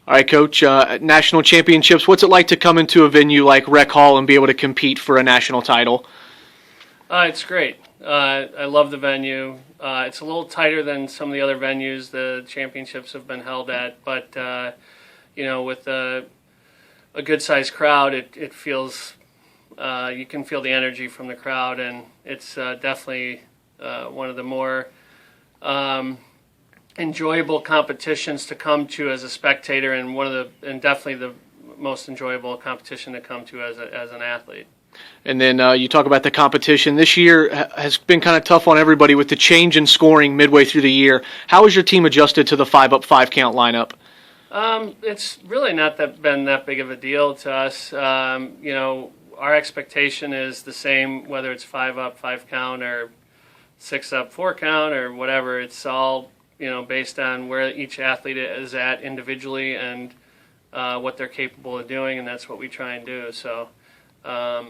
All right, Coach, national championships, what's it like to come into a venue like Rec Hall and be able to compete for a national title? It's great. I love the venue. It's a little tighter than some of the other venues the championships have been held at, but with a good-sized crowd, it feels you can feel the energy from the crowd, and it's definitely one of the more enjoyable competitions to come to as a spectator, and definitely the most enjoyable competition to come to as an athlete. And then you talk about the competition. This year has been kind of tough on everybody with the change in scoring midway through the year. How has your team adjusted to the 5-up, 5-count lineup? It's really not been that big of a deal to us. Our expectation is the same, whether it's 5-up, 5-count, or 6-up, 4-count, or whatever. It's all based on where each athlete is at individually and what they're capable of doing, and that's what we try and do. So. I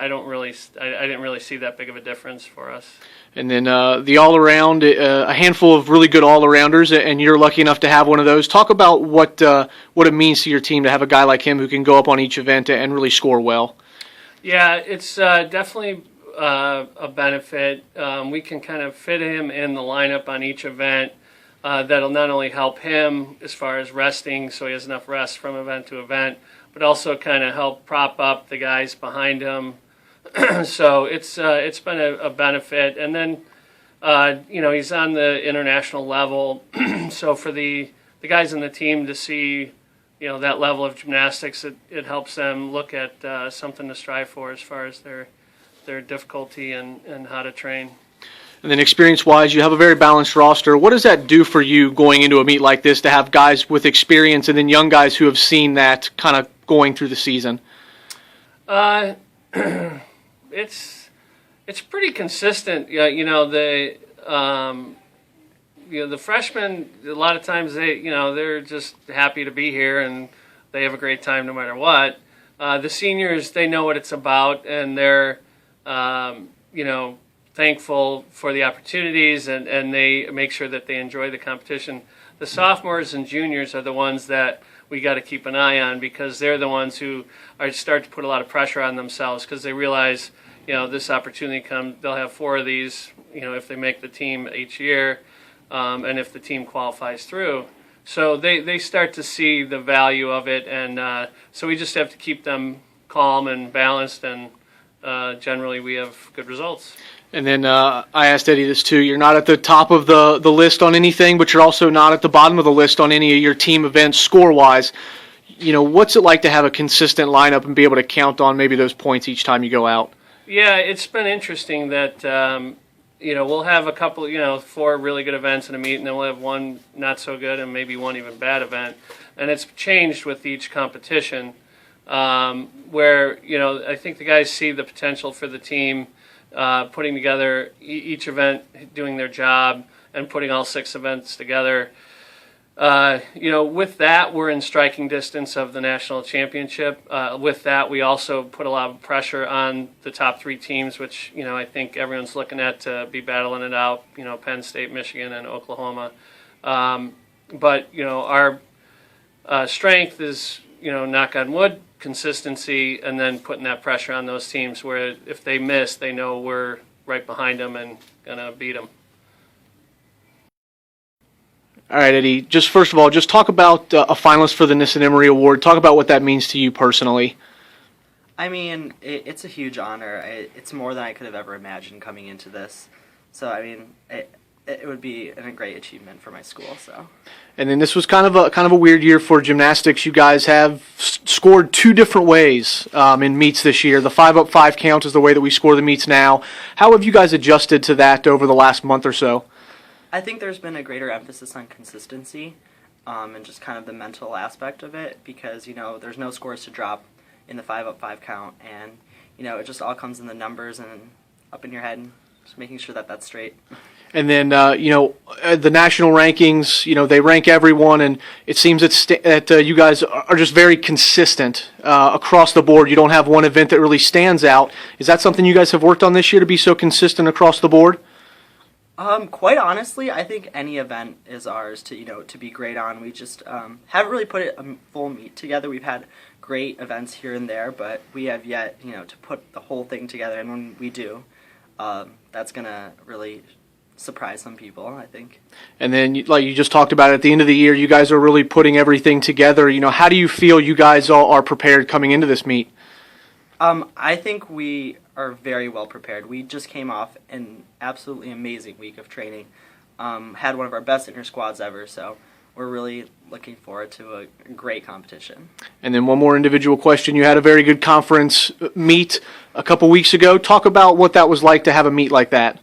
didn't really see that big of a difference for us. And then the all-around, a handful of really good all-arounders, and you're lucky enough to have one of those. Talk about what it means to your team to have a guy like him who can go up on each event and really score well. Yeah, it's definitely a benefit. We can kind of fit him in the lineup on each event. That'll not only help him as far as resting, so he has enough rest from event to event, but also kind of help prop up the guys behind him. So it's been a benefit. And then, he's on the international level. So for the guys in the team to see, that level of gymnastics, it helps them look at something to strive for as far as their difficulty and how to train. And then experience-wise, you have a very balanced roster. What does that do for you going into a meet like this to have guys with experience and then young guys who have seen that kind of going through the season? It's pretty consistent. The freshmen, a lot of times they're just happy to be here and they have a great time no matter what. The seniors, they know what it's about, and they're thankful for the opportunities, and they make sure that they enjoy the competition. The sophomores and juniors are the ones that we got to keep an eye on, because they're the ones who start to put a lot of pressure on themselves, because they realize, this opportunity comes, they'll have 4 of these, if they make the team each year, and if the team qualifies through. So they start to see the value of it, and so we just have to keep them calm and balanced, and generally we have good results. And then I asked Eddie this too. You're not at the top of the list on anything, but you're also not at the bottom of the list on any of your team events score-wise. What's it like to have a consistent lineup and be able to count on maybe those points each time you go out? Yeah, it's been interesting that, we'll have a couple, 4 really good events in a meet, and then we'll have 1 not so good and maybe 1 even bad event. And it's changed with each competition, where, I think the guys see the potential for the team, putting together each event, doing their job, and putting all 6 events together. With that, we're in striking distance of the national championship. With that, we also put a lot of pressure on the top 3 teams, which, I think everyone's looking at to be battling it out, Penn State, Michigan, and Oklahoma. But our strength is, knock on wood, consistency, and then putting that pressure on those teams where if they miss, they know we're right behind them and going to beat them. All right, Eddie, just first of all, just talk about a finalist for the Nissen Emery Award. Talk about what that means to you personally. I mean, it's a huge honor. It's more than I could have ever imagined coming into this. So, I mean, it would be a great achievement for my school. So. And then this was kind of a weird year for gymnastics. You guys have scored 2 different ways in meets this year. The 5-up, 5-count is the way that we score the meets now. How have you guys adjusted to that over the last month or so? I think there's been a greater emphasis on consistency and just kind of the mental aspect of it, because, there's no scores to drop in the 5-up, 5-count, and, it just all comes in the numbers and up in your head, and just making sure that that's straight. And then, the national rankings, they rank everyone, and it seems that you guys are just very consistent across the board. You don't have one event that really stands out. Is that something you guys have worked on this year, to be so consistent across the board? Quite honestly, I think any event is ours to be great on. We just haven't really put a full meet together. We've had great events here and there, but we have yet to put the whole thing together. And when we do, that's gonna really surprise some people, I think. And then, like you just talked about, at the end of the year, you guys are really putting everything together. How do you feel you guys all are prepared coming into this meet? I think we are very well prepared. We just came off an absolutely amazing week of training. Had one of our best inter squads ever, so we're really looking forward to a great competition. And then one more individual question. You had a very good conference meet a couple weeks ago. Talk about what that was like to have a meet like that.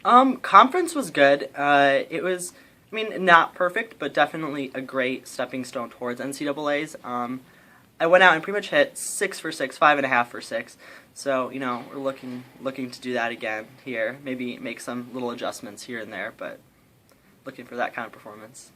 Conference was good. It was, not perfect, but definitely a great stepping stone towards NCAAs. I went out and pretty much hit 6 for 6, 5.5 for 6. So, we're looking to do that again here. Maybe make some little adjustments here and there, but looking for that kind of performance.